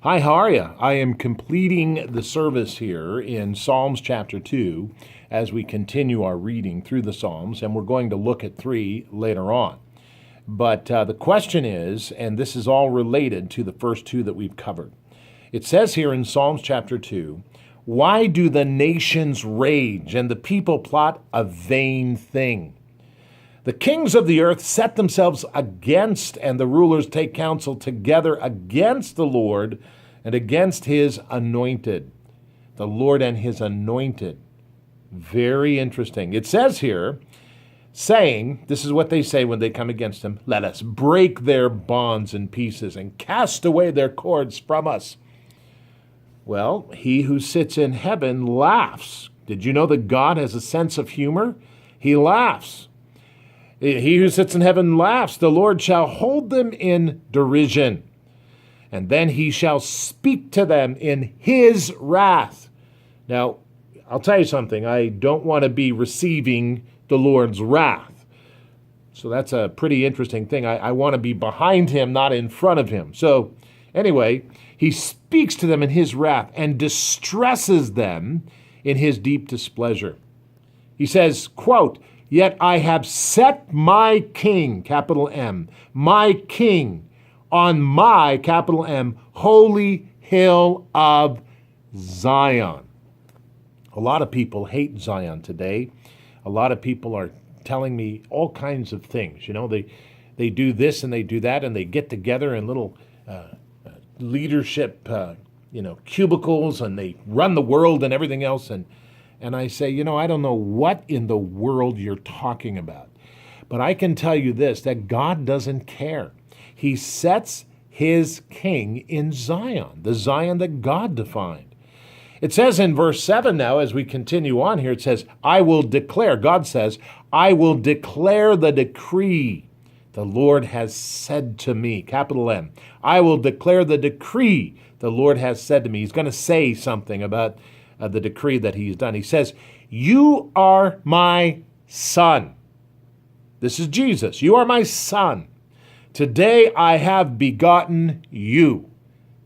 Hi, how are you? I am completing the service here in Psalms chapter 2 as we continue our reading through the Psalms, and we're going to look at 3 later on. But the question is, and this is all related to the first 2 that we've covered. It says here in Psalms chapter 2, "Why do the nations rage and the people plot a vain thing? The kings of the earth set themselves against, and the rulers take counsel together against the Lord and against his anointed." The Lord and his anointed. Very interesting. It says here, saying, this is what they say when they come against him, "Let us break their bonds in pieces and cast away their cords from us." Well, he who sits in heaven laughs. Did you know that God has a sense of humor? He laughs. He who sits in heaven laughs. The Lord shall hold them in derision, and then he shall speak to them in his wrath. Now, I'll tell you something. I don't want to be receiving the Lord's wrath. So that's a pretty interesting thing. I want to be behind him, not in front of him. So anyway, he speaks to them in his wrath and distresses them in his deep displeasure. He says, quote, "Yet I have set my king," capital M, "my king on my," capital M, "holy hill of Zion." A lot of people hate Zion today. A lot of people are telling me all kinds of things. You know, they do this and they do that, and they get together in little leadership, cubicles, and they run the world and everything else. And I say, I don't know what in the world you're talking about. But I can tell you this, that God doesn't care. He sets his king in Zion, the Zion that God defined. It says in verse 7 now, as we continue on here, it says, "I will declare," God says, "I will declare the decree the Lord has said to me," capital M. "I will declare the decree the Lord has said to me." He's going to say something about the decree that he's done. He says, "You are my son." This is Jesus. "You are my son. Today I have begotten you."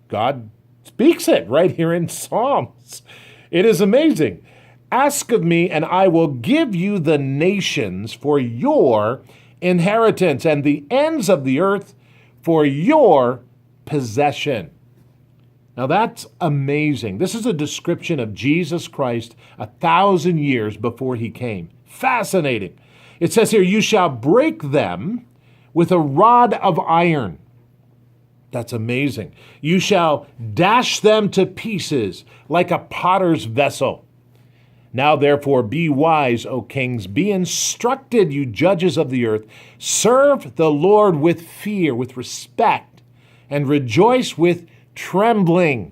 God speaks it right here in Psalms. It is amazing. "Ask of me, and I will give you the nations for your inheritance and the ends of the earth for your possession." Now that's amazing. This is a description of Jesus Christ 1,000 years before he came. Fascinating. It says here, "You shall break them with a rod of iron." That's amazing. "You shall dash them to pieces like a potter's vessel. Now therefore be wise, O kings, be instructed, you judges of the earth. Serve the Lord with fear, with respect, and rejoice with trembling."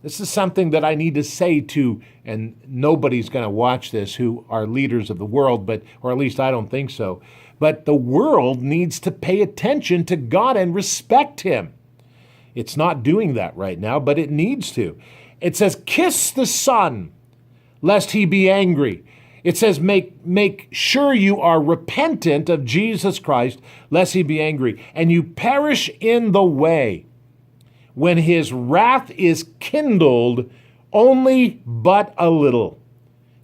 This is something that I need to say to, and nobody's going to watch this who are leaders of the world, or at least I don't think so. But the world needs to pay attention to God and respect him. It's not doing that right now, but it needs to. It says, "Kiss the Son, lest he be angry." It says, make sure you are repentant of Jesus Christ, lest he be angry, and you perish in the way, when his wrath is kindled only but a little.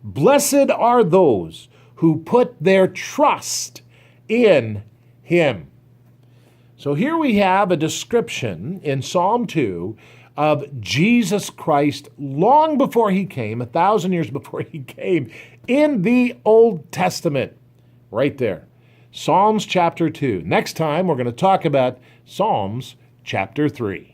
Blessed are those who put their trust in him. So here we have a description in Psalm 2 of Jesus Christ long before he came, 1,000 years before he came, in the Old Testament. Right there. Psalms chapter 2. Next time, we're going to talk about Psalms chapter 3.